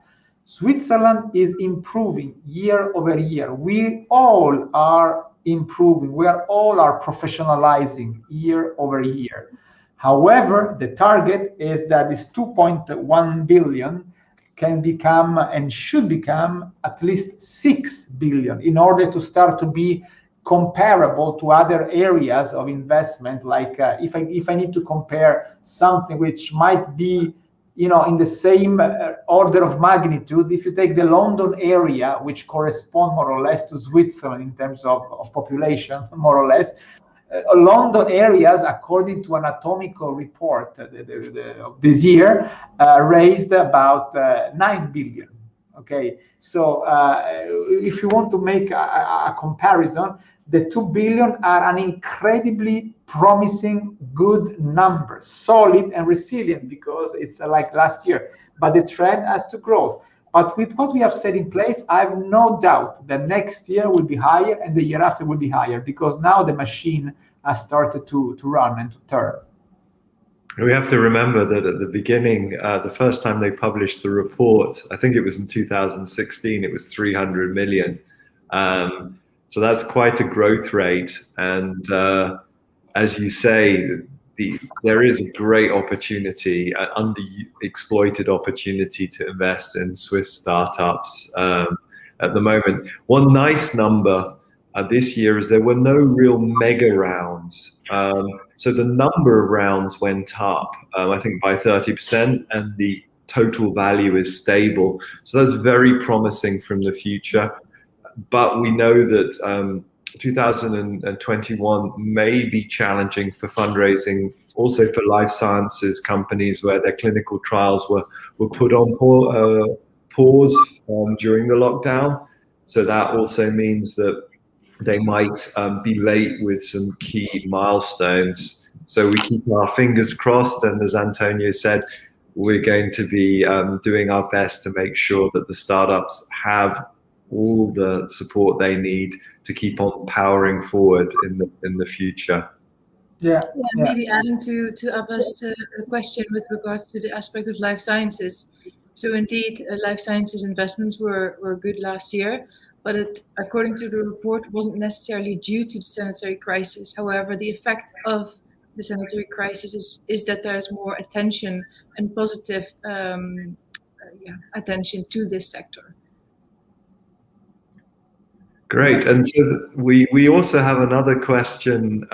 Switzerland is improving year over year. We all are improving. We all are professionalizing year over year. However, the target is that this 2.1 billion can become and should become at least 6 billion in order to start to be comparable to other areas of investment. Like if I need to compare something which might be, in the same order of magnitude, if you take the London area, which correspond more or less to Switzerland in terms of population, more or less, London areas, according to an anatomical report of this year, raised about 9 billion. Okay, so if you want to make a comparison, the 2 billion are an incredibly promising, good number, solid and resilient, because it's like last year. But the trend has to grow. But with what we have set in place, I have no doubt that next year will be higher and the year after will be higher, because now the machine has started to run and to turn. We have to remember that at the beginning, the first time they published the report, I think it was in 2016, it was 300 million. So that's quite a growth rate. And as you say, there is a great opportunity, an underexploited opportunity to invest in Swiss startups at the moment. One nice number this year is there were no real mega rounds. So the number of rounds went up, I think by 30%, and the total value is stable. So that's very promising from the future. But we know that 2021 may be challenging for fundraising, also for life sciences companies where their clinical trials were put on pause during the lockdown. So that also means that they might be late with some key milestones. So we keep our fingers crossed, and as Antonio said, we're going to be doing our best to make sure that the startups have all the support they need to keep on powering forward in the future. Yeah, maybe adding to Abba's question with regards to the aspect of life sciences. So indeed, life sciences investments were good last year, but it, according to the report, wasn't necessarily due to the sanitary crisis. However, the effect of the sanitary crisis is that there's more attention and positive attention to this sector. Great. And so we also have another question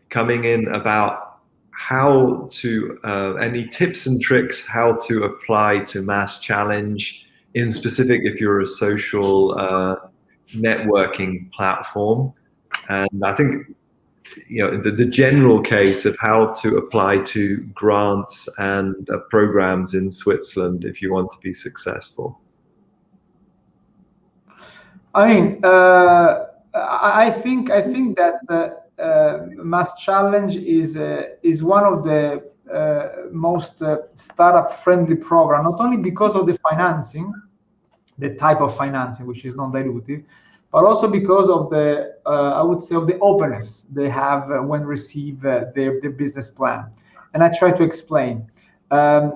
coming in about how to, any tips and tricks how to apply to Mass Challenge, in specific if you're a social networking platform. And I think, the general case of how to apply to grants and programs in Switzerland if you want to be successful. I mean, I think that Mass Challenge is one of the most startup-friendly program, not only because of the financing, the type of financing, which is non-dilutive, but also because of the, I would say, of the openness they have when receive their business plan. And I try to explain. As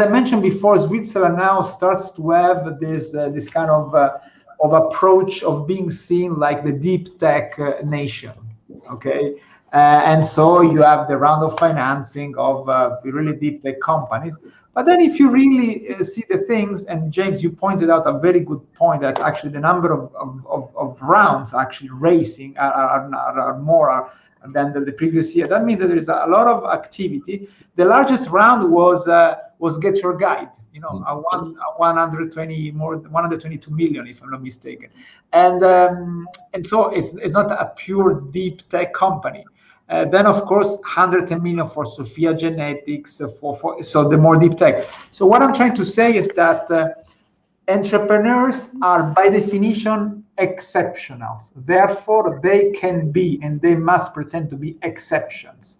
I mentioned before, Switzerland now starts to have this kind of approach of being seen like the deep tech nation. Okay, and so you have the round of financing of really deep tech companies. But then if you really see the things, and James, you pointed out a very good point that actually the number of rounds actually raising are more than the previous year. That means that there is a lot of activity. The largest round was Get Your Guide, 122 million, if I'm not mistaken. And so it's not a pure deep tech company. Then of course 110 million for Sophia Genetics, so the more deep tech. So what I'm trying to say is that entrepreneurs are by definition exceptionals. Therefore, they can be and they must pretend to be exceptions.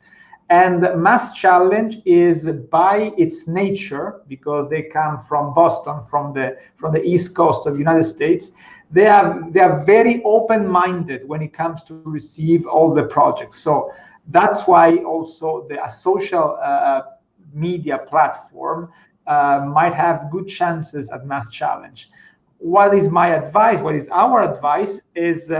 And Mass Challenge is, by its nature, because they come from Boston, from the East Coast of the United States, they are very open-minded when it comes to receive all the projects. So that's why also a social media platform might have good chances at Mass Challenge. What is my advice? What is our advice? Is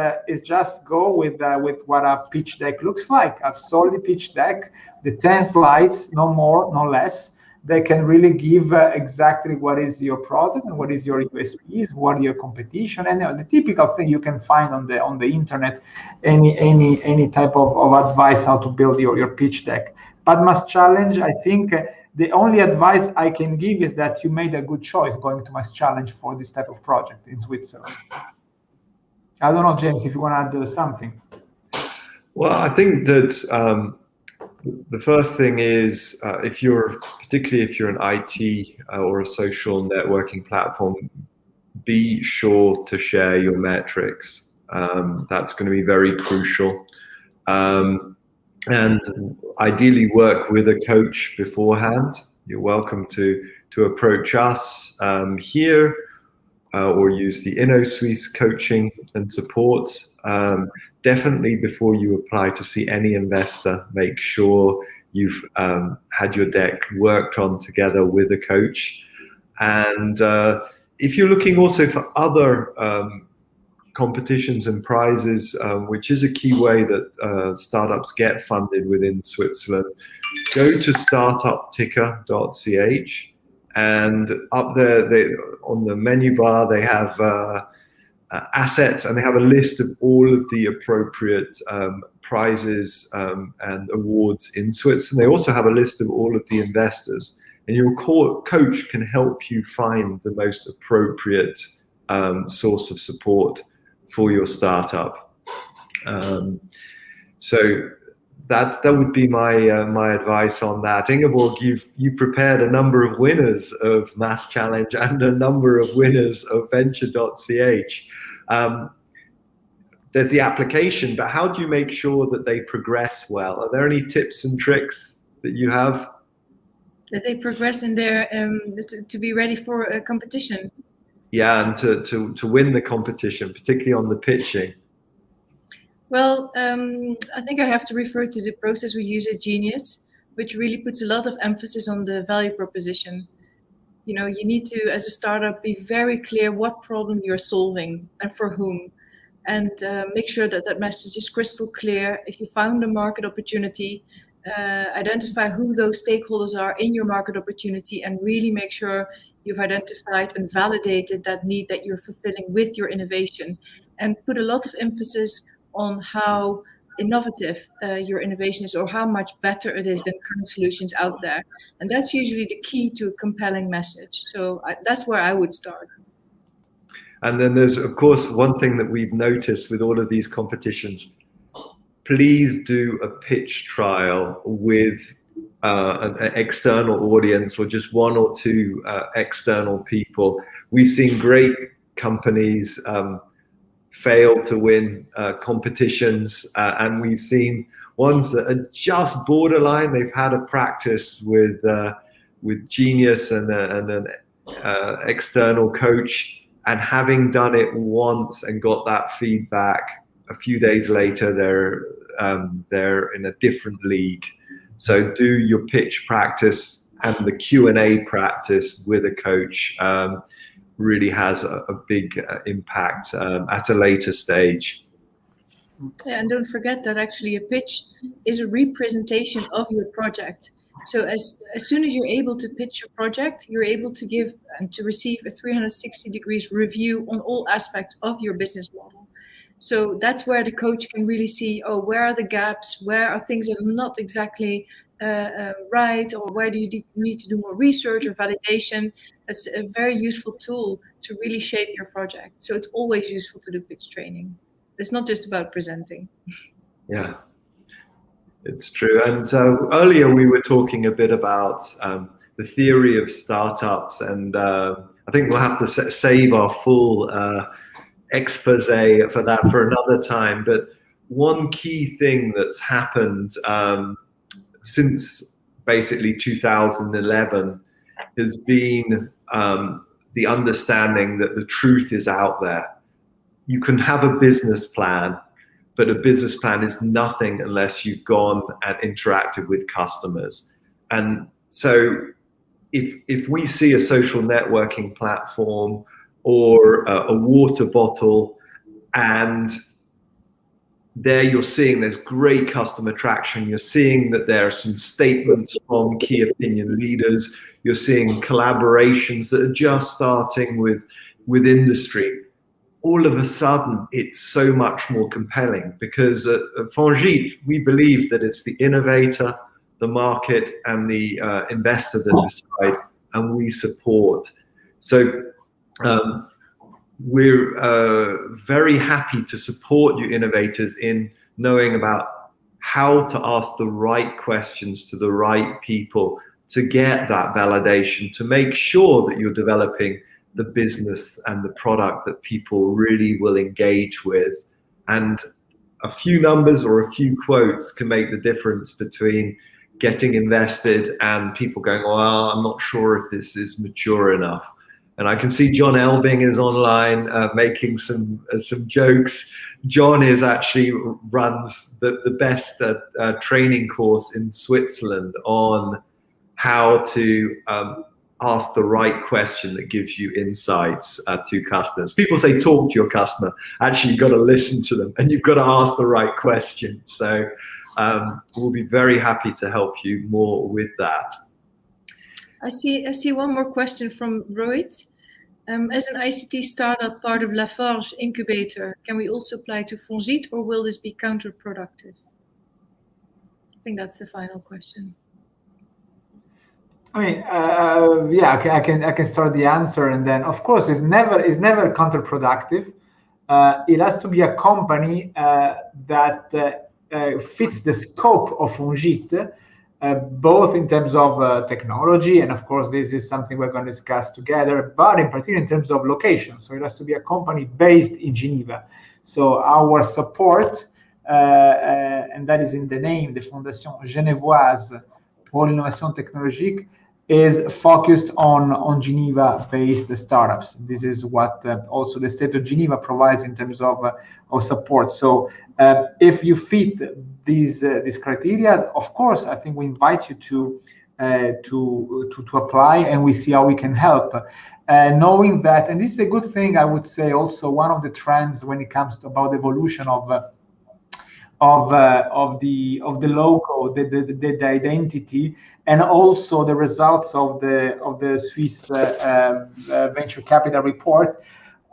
just go with what a pitch deck looks like. A solid pitch deck, the 10 slides, no more, no less. they can really give exactly what is your product and what is your USPs, what are your competition, and the typical thing you can find on the internet, any type of advice how to build your pitch deck. But Mass Challenge, I think the only advice I can give is that you made a good choice going to Mass Challenge for this type of project in Switzerland. I don't know, James, if you want to add something. Well, I think that the first thing is, particularly if you're an IT or a social networking platform, be sure to share your metrics. That's going to be very crucial. And ideally work with a coach beforehand. You're welcome to approach us here or use the InnoSuisse coaching and support. Definitely before you apply to see any investor, make sure you've had your deck worked on together with a coach. And if you're looking also for other competitions and prizes, which is a key way that startups get funded within Switzerland, go to startupticker.ch, and up there on the menu bar they have assets, and they have a list of all of the appropriate prizes and awards in Switzerland. They also have a list of all of the investors, and your coach can help you find the most appropriate source of support for your startup. So that would be my advice on that. Ingeborg, you prepared a number of winners of Mass Challenge and a number of winners of venture.ch. There's the application, but how do you make sure that they progress well? Are there any tips and tricks that you have? That they progress in their to be ready for a competition. Yeah, and to win the competition, particularly on the pitching. Well, I think I have to refer to the process we use at Geneus, which really puts a lot of emphasis on the value proposition. You know, you need to, as a startup, be very clear what problem you're solving and for whom, and make sure that that message is crystal clear. If you found a market opportunity, identify who those stakeholders are in your market opportunity, and really make sure you've identified and validated that need that you're fulfilling with your innovation, and put a lot of emphasis on how innovative your innovation is, or how much better it is than current solutions out there. And that's usually the key to a compelling message. So that's where I would start. And then there's, of course, one thing that we've noticed with all of these competitions: please do a pitch trial with an external audience, or just one or two external people. We've seen great companies fail to win competitions, and we've seen ones that are just borderline. They've had a practice with Geneus and an external coach, and having done it once and got that feedback, a few days later they're in a different league. So do your pitch practice and the Q&A practice with a coach. Really has a big impact at a later stage. Yeah, and don't forget that actually a pitch is a representation of your project. So as soon as you're able to pitch your project, you're able to give and to receive a 360 degrees review on all aspects of your business model. So that's where the coach can really see, oh, where are the gaps? Where are things that are not exactly right? Or where do you need to do more research or validation? That's a very useful tool to really shape your project. So it's always useful to do pitch training. It's not just about presenting. Yeah, it's true. And earlier we were talking a bit about the theory of startups, and I think we'll have to save our full expose for that for another time. But one key thing that's happened since basically 2011 has been the understanding that the truth is out there. You can have a business plan, but a business plan is nothing unless you've gone and interacted with customers. And so if we see a social networking platform or a water bottle, and there you're seeing there's great customer traction. You're seeing that there are some statements from key opinion leaders. You're seeing collaborations that are just starting with industry. All of a sudden, it's so much more compelling because at Fongit, we believe that it's the innovator, the market, and the investor that decide, and we support. So we're very happy to support you innovators in knowing about how to ask the right questions to the right people to get that validation, to make sure that you're developing the business and the product that people really will engage with. And a few numbers or a few quotes can make the difference between getting invested and people going, well, I'm not sure if this is mature enough. And I can see John Elbing is online making some jokes. John is actually runs the best training course in Switzerland on how to ask the right question that gives you insights to customers. People say talk to your customer. Actually, you've got to listen to them and you've got to ask the right question. So we'll be very happy to help you more with that. I see one more question from Rohit. As an ICT startup part of Lafarge incubator, can we also apply to Fongit, or will this be counterproductive? I think that's the final question. I mean, yeah, I can start the answer, and then of course it's never counterproductive. It has to be a company that fits the scope of Fongit, both in terms of technology, and of course this is something we're going to discuss together, but in particular in terms of location. So it has to be a company based in Geneva. So our support, and that is in the name, the Fondation Genevoise pour l'Innovation Technologique, is focused on Geneva-based startups. This is what also the state of Geneva provides in terms of support. So if you fit these criteria, of course, I think we invite you to apply, and we see how we can help. Knowing that, and this is a good thing, I would say, also one of the trends when it comes to about the evolution of the logo, the identity, and also the results of the Swiss venture capital report.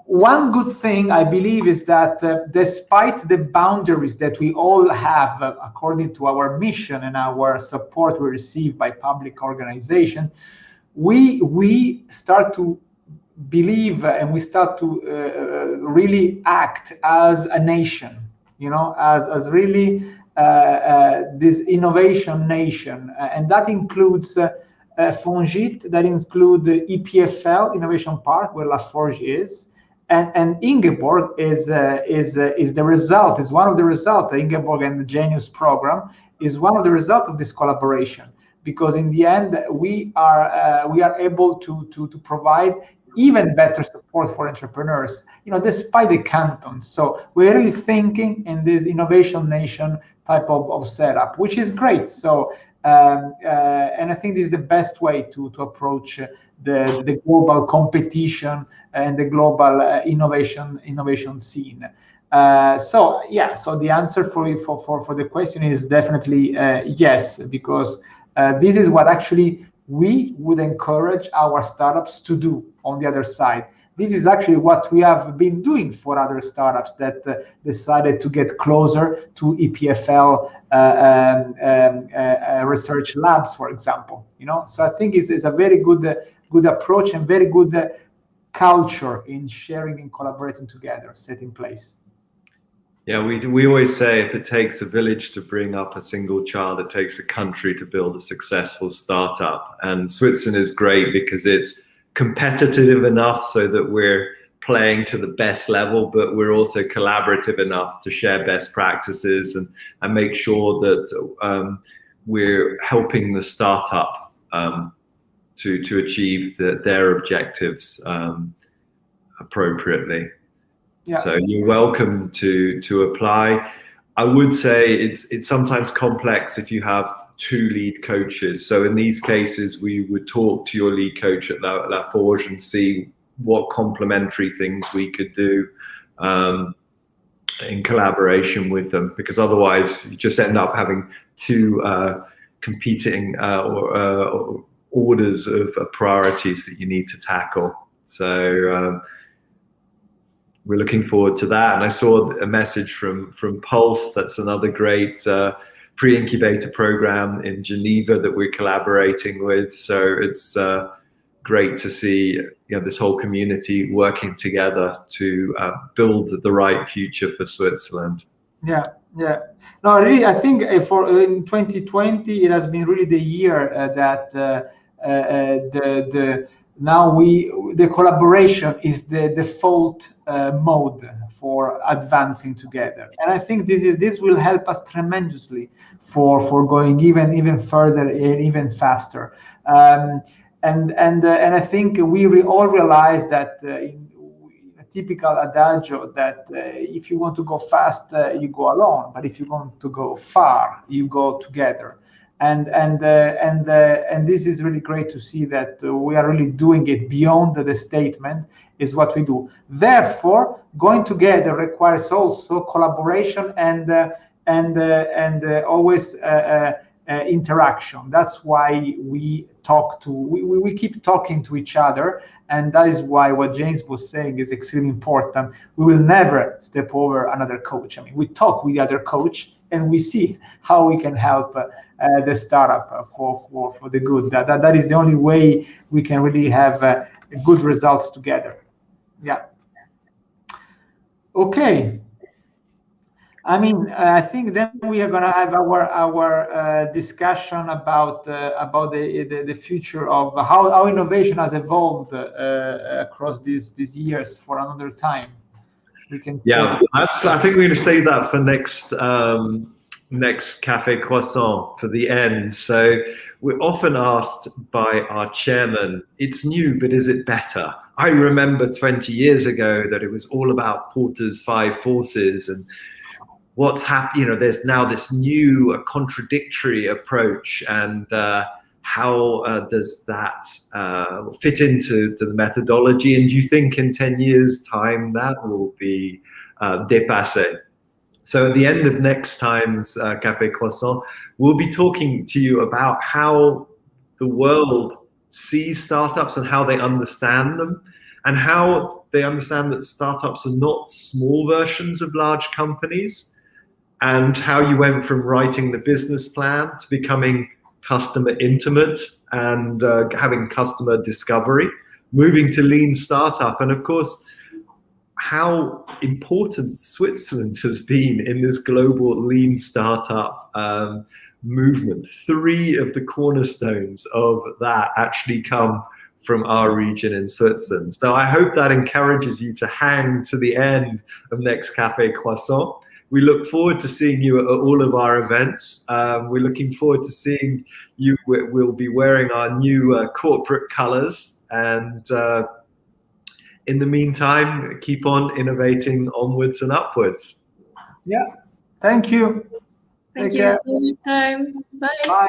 One good thing I believe is that despite the boundaries that we all have according to our mission and our support we receive by public organization, we start to believe and we start to really act as a nation. You know, as really this innovation nation, and that includes Fongit, that includes the EPFL Innovation Park, where Lafarge is, and Ingeborg is the result. Is one of the results. The Ingeborg and the Geneus program is one of the results of this collaboration, because in the end we are able to provide even better support for entrepreneurs, you know, despite the cantons. So we're really thinking in this innovation nation type of setup, which is great. So and I think this is the best way to approach the global competition and the global innovation scene. So yeah, so the answer for the question is definitely yes, because this is what actually we would encourage our startups to do on the other side. This is actually what we have been doing for other startups that decided to get closer to EPFL research labs, for example. You know, so I think it's a very good approach and very good culture in sharing and collaborating together set in place. Yeah, we always say if it takes a village to bring up a single child, it takes a country to build a successful startup. And Switzerland is great because it's competitive enough so that we're playing to the best level, but we're also collaborative enough to share best practices and make sure that we're helping the startup to achieve their objectives appropriately. Yeah. So you're welcome to apply. I would say it's sometimes complex if you have two lead coaches. So in these cases, we would talk to your lead coach at Lafarge and see what complementary things we could do. in collaboration with them, because otherwise you just end up having two competing orders of priorities that you need to tackle. So we're looking forward to that. And I saw a message from Pulse. That's another great pre-incubator program in Geneva that we're collaborating with. So it's great to see this whole community working together to build the right future for Switzerland. Yeah. No, really, I think for in 2020 it has been really the year that the collaboration is the default mode for advancing together, and I think this will help us tremendously for going even further and even faster. And I think we all realize that in a typical adagio that if you want to go fast, you go alone, but if you want to go far, you go together. And this is really great to see that we are really doing it beyond the statement is what we do. Therefore, going together requires also collaboration and always interaction. That's why we keep talking to each other, and that is why what James was saying is extremely important. We will never step over another coach. I mean, we talk with the other coach and we see how we can help the startup for the good. That is the only way we can really have good results together. Yeah. Okay. I mean, I think then we are going to have our discussion about the future of how innovation has evolved across these years for another time. We can. Yeah, I think we're going to save that for next Café&Croissant for the end. So we're often asked by our chairman, "It's new, but is it better?" I remember 20 years ago that it was all about Porter's 5 forces and what's happening. There's now this new contradictory approach, and how does that fit into the methodology? And do you think in 10 years' time that will be dépassé? So at the end of next time's Café&Croissant, we'll be talking to you about how the world sees startups and how they understand them, and how they understand that startups are not small versions of large companies, and how you went from writing the business plan to becoming customer intimate and having customer discovery, moving to lean startup, and of course, how important Switzerland has been in this global lean startup movement. 3 of the cornerstones of that actually come from our region in Switzerland. So I hope that encourages you to hang to the end of next Café&Croissant. We look forward to seeing you at all of our events. We're looking forward to seeing you. We'll be wearing our new corporate colors. And in the meantime, keep on innovating onwards and upwards. Yeah. Thank you. Thank you. See you next time. Bye. Bye.